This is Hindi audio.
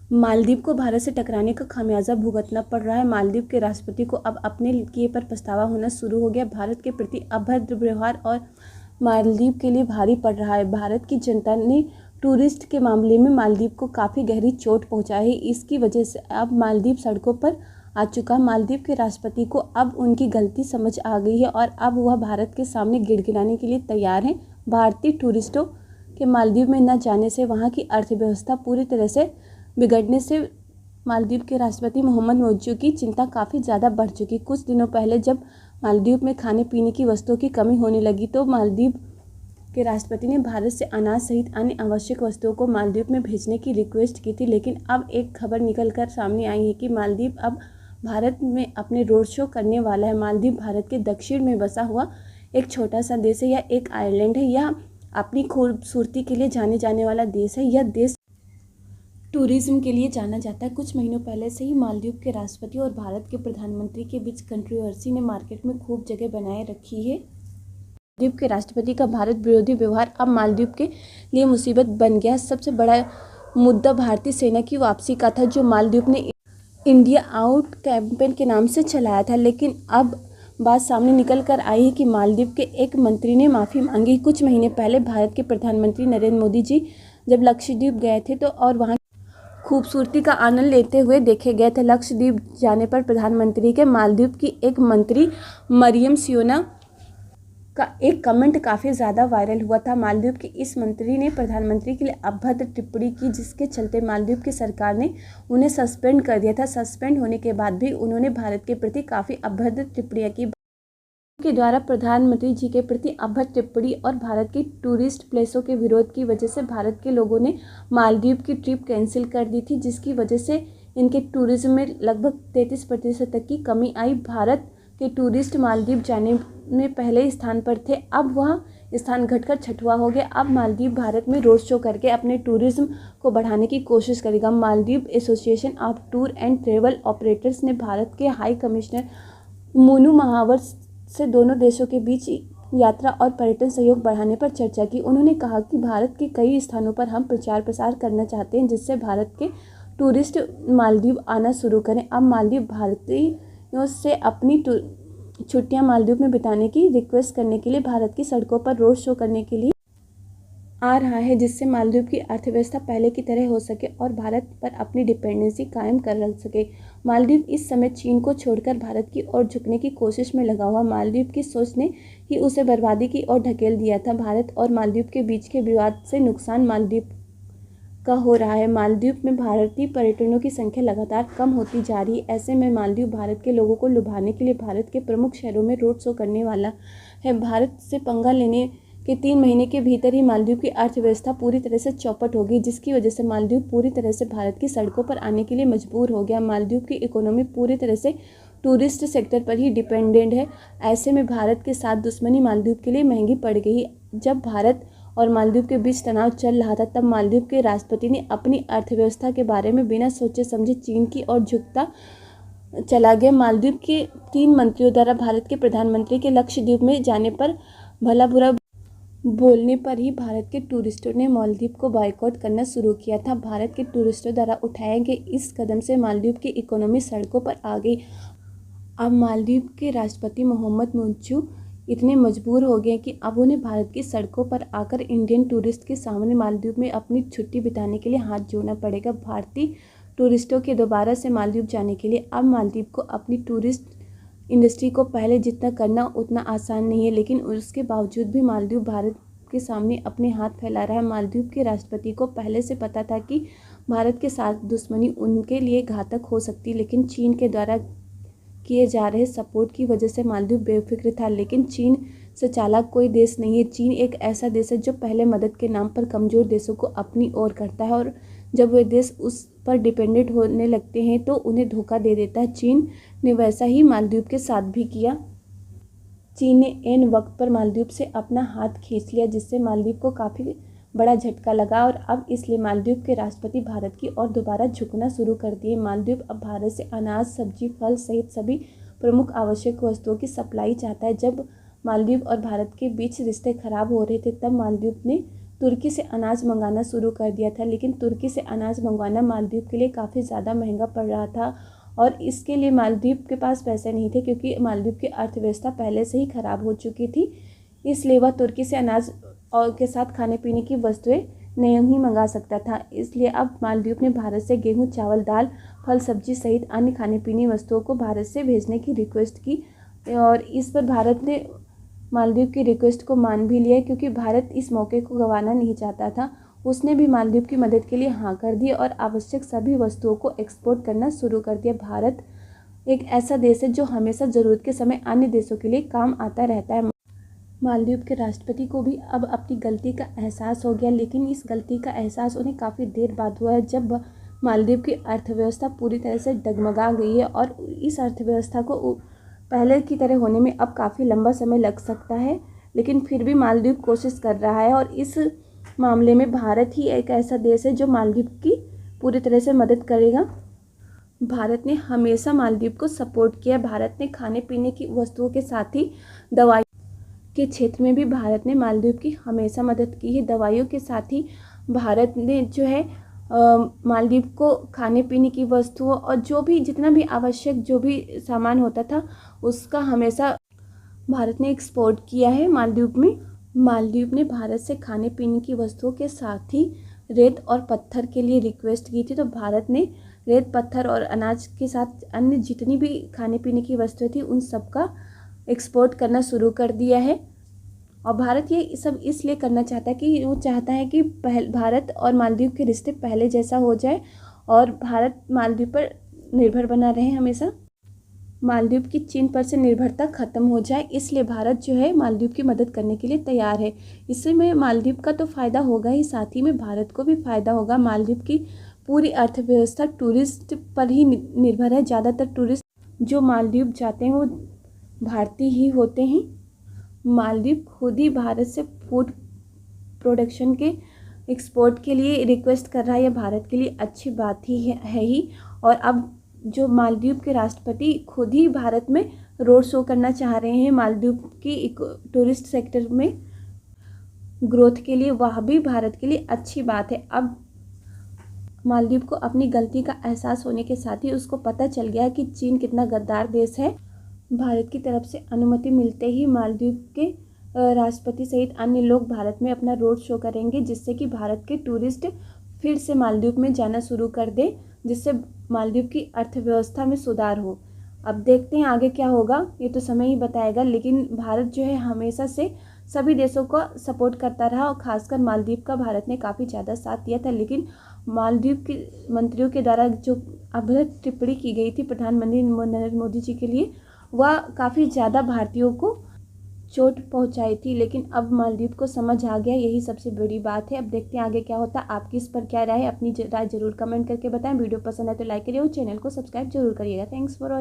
मालदीव को भारत से टकराने का खामियाजा भुगतना पड़ रहा है। मालदीव के राष्ट्रपति को अब अपने किए पर पछतावा होना शुरू हो गया। भारत के प्रति अभद्र व्यवहार और मालदीव के लिए भारी पड़ रहा है। भारत की जनता ने टूरिस्ट के मामले में मालदीव को काफ़ी गहरी चोट पहुंचाई है। इसकी वजह से अब मालदीव सड़कों पर आ चुका। मालदीव के राष्ट्रपति को अब उनकी गलती समझ आ गई है और अब वह भारत के सामने गिड़गिड़ाने के लिए तैयार हैं। भारतीय टूरिस्टों के मालदीव में न जाने से वहाँ की अर्थव्यवस्था पूरी तरह से बिगड़ने से मालदीव के राष्ट्रपति मोहम्मद मोइज्जू की चिंता काफ़ी ज़्यादा बढ़ चुकी। कुछ दिनों पहले जब मालदीव में खाने पीने की वस्तुओं की कमी होने लगी तो मालदीव के राष्ट्रपति ने भारत से अनाज सहित अन्य आवश्यक वस्तुओं को मालदीव में भेजने की रिक्वेस्ट की थी। लेकिन अब एक खबर निकल कर सामने आई है कि मालदीव अब भारत में अपने रोड शो करने वाला है। मालदीव भारत के दक्षिण में बसा हुआ एक छोटा सा देश है। यह एक आइलैंड है। यह अपनी खूबसूरती के लिए जाने जाने वाला देश है। यह देश टूरिज्म के लिए जाना जाता है। कुछ महीनों पहले से ही मालदीव के राष्ट्रपति और भारत के प्रधानमंत्री के बीच कंट्रोवर्सी ने मार्केट में खूब जगह बनाए रखी है। मालदीव के राष्ट्रपति का भारत विरोधी व्यवहार अब मालदीव के लिए मुसीबत बन गया। सबसे बड़ा मुद्दा भारतीय सेना की वापसी का था, जो मालदीव ने इंडिया आउट कैंपेन के नाम से चलाया था। लेकिन अब बात सामने निकल कर आई है कि मालदीव के एक मंत्री ने माफ़ी मांगी। कुछ महीने पहले भारत के प्रधानमंत्री नरेंद्र मोदी जी जब लक्षद्वीप गए थे तो और वहाँ खूबसूरती का आनंद लेते हुए देखे गए थे। लक्षद्वीप जाने पर प्रधानमंत्री के मालदीव की एक मंत्री मरियम सियोना का एक कमेंट काफ़ी ज़्यादा वायरल हुआ था। मालदीव की इस मंत्री ने प्रधानमंत्री के लिए अभद्र टिप्पणी की, जिसके चलते मालदीव की सरकार ने उन्हें सस्पेंड कर दिया था। सस्पेंड होने के बाद भी उन्होंने भारत के प्रति काफ़ी अभद्र टिप्पणियाँ की। के द्वारा प्रधानमंत्री जी के प्रति अभद्र टिप्पणी और भारत की टूरिस्ट प्लेसों के विरोध की वजह से भारत के लोगों ने मालदीव की ट्रिप कैंसिल कर दी थी, जिसकी वजह से इनके टूरिज्म में लगभग 33% तक की कमी आई। भारत के टूरिस्ट मालदीव जाने में पहले स्थान पर थे, अब वह स्थान घटकर छठवां हो गया। अब मालदीव भारत में रोड शो करके अपने टूरिज्म को बढ़ाने की कोशिश करेगा। Maldives association of tour and travel operators ने भारत के हाई कमिश्नर मोनू महावर से दोनों देशों के बीच यात्रा और पर्यटन सहयोग बढ़ाने पर चर्चा की। उन्होंने कहा कि भारत के कई स्थानों पर हम प्रचार प्रसार करना चाहते हैं, जिससे भारत के टूरिस्ट मालदीव आना शुरू करें। अब मालदीव भारतीयों से अपनी छुट्टियां मालदीव में बिताने की रिक्वेस्ट करने के लिए भारत की सड़कों पर रोड शो करने के लिए आ रहा है, जिससे मालदीव की अर्थव्यवस्था पहले की तरह हो सके और भारत पर अपनी डिपेंडेंसी कायम कर रख सके। मालदीव इस समय चीन को छोड़कर भारत की ओर झुकने की कोशिश में लगा हुआ। मालदीव की सोच ने ही उसे बर्बादी की ओर ढकेल दिया था। भारत और मालदीव के बीच के विवाद से नुकसान मालदीव का हो रहा है। मालदीव में भारतीय पर्यटकों की संख्या लगातार कम होती जा रही है। ऐसे में मालदीव भारत के लोगों को लुभाने के लिए भारत के प्रमुख शहरों में रोड शो करने वाला है। भारत से पंगा लेने के 3 महीने के भीतर ही मालदीव की अर्थव्यवस्था पूरी तरह से चौपट हो गई, जिसकी वजह से मालदीव पूरी तरह से भारत की सड़कों पर आने के लिए मजबूर हो गया। मालदीव की इकोनॉमी पूरी तरह से टूरिस्ट सेक्टर पर ही डिपेंडेंट है। ऐसे में भारत के साथ दुश्मनी मालदीव के लिए महंगी पड़ गई। जब भारत और मालदीव के बीच तनाव चल रहा था, तब मालदीव के राष्ट्रपति ने अपनी अर्थव्यवस्था के बारे में बिना सोचे समझे चीन की ओर झुकता चला गया। मालदीव के 3 मंत्रियों द्वारा भारत के प्रधानमंत्री के लक्षद्वीप में जाने पर भला बुरा बोलने पर ही भारत के टूरिस्टों ने मालदीव को बॉयकॉट करना शुरू किया था। भारत के टूरिस्टों द्वारा उठाए गए इस कदम से मालदीव की इकोनॉमी सड़कों पर आ गई। अब मालदीव के राष्ट्रपति मोहम्मद मोइज्जू इतने मजबूर हो गए कि अब उन्हें भारत की सड़कों पर आकर इंडियन टूरिस्ट के सामने मालदीव में अपनी छुट्टी बिताने के लिए हाथ जोड़ना पड़ेगा। भारतीय टूरिस्टों के दोबारा से मालदीव जाने के लिए अब मालदीव को अपनी टूरिस्ट इंडस्ट्री को पहले जितना करना उतना आसान नहीं है, लेकिन उसके बावजूद भी मालदीव भारत के सामने अपने हाथ फैला रहा है। मालदीव के राष्ट्रपति को पहले से पता था कि भारत के साथ दुश्मनी उनके लिए घातक हो सकती, लेकिन चीन के द्वारा किए जा रहे सपोर्ट की वजह से मालदीव बेफिक्र था। लेकिन चीन से चालाक कोई देश नहीं है। चीन एक ऐसा देश है जो पहले मदद के नाम पर कमज़ोर देशों को अपनी ओर करता है, और जब वे देश उस पर डिपेंडेंट होने लगते हैं तो उन्हें धोखा दे देता है। चीन ने वैसा ही मालदीव के साथ भी किया। चीन ने ऐन वक्त पर मालदीव से अपना हाथ खींच लिया, जिससे मालदीव को काफ़ी बड़ा झटका लगा, और अब इसलिए मालदीव के राष्ट्रपति भारत की ओर दोबारा झुकना शुरू कर दिए। मालदीव अब भारत से अनाज, सब्जी, फल सहित सभी प्रमुख आवश्यक वस्तुओं की सप्लाई चाहता है। जब मालदीव और भारत के बीच रिश्ते खराब हो रहे थे, तब मालदीव ने तुर्की से अनाज मंगाना शुरू कर दिया था, लेकिन तुर्की से अनाज मंगवाना मालदीव के लिए काफ़ी ज़्यादा महंगा पड़ रहा था और इसके लिए मालदीव के पास पैसे नहीं थे, क्योंकि मालदीव की अर्थव्यवस्था पहले से ही ख़राब हो चुकी थी। इसलिए वह तुर्की से अनाज और के साथ खाने पीने की वस्तुएं नहीं मंगा सकता था। इसलिए अब मालदीव ने भारत से गेहूं, चावल, दाल, फल, सब्जी सहित अन्य खाने पीने वस्तुओं को भारत से भेजने की रिक्वेस्ट की और इस पर भारत ने मालदीव की रिक्वेस्ट को मान भी लिया, क्योंकि भारत इस मौके को गंवाना नहीं चाहता था। उसने भी मालदीव की मदद के लिए हाँ कर दी और आवश्यक सभी वस्तुओं को एक्सपोर्ट करना शुरू कर दिया। भारत एक ऐसा देश है जो हमेशा ज़रूरत के समय अन्य देशों के लिए काम आता रहता है। मालदीव के राष्ट्रपति को भी अब अपनी गलती का एहसास हो गया, लेकिन इस गलती का एहसास उन्हें काफ़ी देर बाद हुआ है, जब मालदीव की अर्थव्यवस्था पूरी तरह से डगमगा गई है और इस अर्थव्यवस्था को पहले की तरह होने में अब काफ़ी लंबा समय लग सकता है। लेकिन फिर भी मालदीव कोशिश कर रहा है और इस मामले में भारत ही एक ऐसा देश है जो मालदीव की पूरी तरह से मदद करेगा। भारत ने हमेशा मालदीव को सपोर्ट किया। भारत ने खाने पीने की वस्तुओं के साथ ही दवाई के क्षेत्र में भी भारत ने मालदीव की हमेशा मदद की है। दवाइयों के साथ ही भारत ने जो है मालदीव को खाने पीने की वस्तुओं और जो भी जितना भी आवश्यक जो भी सामान होता था उसका हमेशा भारत ने एक्सपोर्ट किया है मालदीव में। मालदीव ने भारत से खाने पीने की वस्तुओं के साथ ही रेत और पत्थर के लिए रिक्वेस्ट की थी, तो भारत ने रेत, पत्थर और अनाज के साथ अन्य जितनी भी खाने पीने की वस्तुएं थी उन सब का एक्सपोर्ट करना शुरू कर दिया है। और भारत ये सब इसलिए करना चाहता है कि वो चाहता है कि भारत और मालदीव के रिश्ते पहले जैसा हो जाए और भारत मालदीव पर निर्भर बना रहे हमेशा। मालदीव की चीन पर से निर्भरता ख़त्म हो जाए, इसलिए भारत जो है मालदीव की मदद करने के लिए तैयार है। इससे में मालदीव का तो फ़ायदा होगा ही, साथ ही में भारत को भी फ़ायदा होगा। मालदीव की पूरी अर्थव्यवस्था टूरिस्ट पर ही निर्भर है। ज़्यादातर टूरिस्ट जो मालदीव जाते हैं वो भारतीय ही होते हैं। मालदीव खुद ही भारत से फूड प्रोडक्शन के एक्सपोर्ट के लिए रिक्वेस्ट कर रहा है। यह भारत के लिए अच्छी बात ही है ही। और अब जो मालदीव के राष्ट्रपति खुद ही भारत में रोड शो करना चाह रहे हैं मालदीव की टूरिस्ट सेक्टर में ग्रोथ के लिए, वह भी भारत के लिए अच्छी बात है। अब मालदीव को अपनी गलती का एहसास होने के साथ ही उसको पता चल गया कि चीन कितना गद्दार देश है। भारत की तरफ से अनुमति मिलते ही मालदीव के राष्ट्रपति सहित अन्य लोग भारत में अपना रोड शो करेंगे, जिससे कि भारत के टूरिस्ट फिर से मालदीव में जाना शुरू कर दें, जिससे मालदीव की अर्थव्यवस्था में सुधार हो। अब देखते हैं आगे क्या होगा, ये तो समय ही बताएगा। लेकिन भारत जो है हमेशा से सभी देशों को सपोर्ट करता रहा और ख़ासकर मालदीव का भारत ने काफ़ी ज़्यादा साथ दिया था। लेकिन मालदीव के मंत्रियों के द्वारा जो अभद्र टिप्पणी की गई थी प्रधानमंत्री नरेंद्र मोदी जी के लिए, वह काफ़ी ज़्यादा भारतीयों को चोट पहुंचाई थी। लेकिन अब मालदीव को समझ आ गया, यही सबसे बड़ी बात है। अब देखते हैं आगे क्या होता है। आपकी इस पर क्या राय है, अपनी राय जरूर कमेंट करके बताएं। वीडियो पसंद है तो लाइक करिए और चैनल को सब्सक्राइब जरूर करिएगा। Thanks for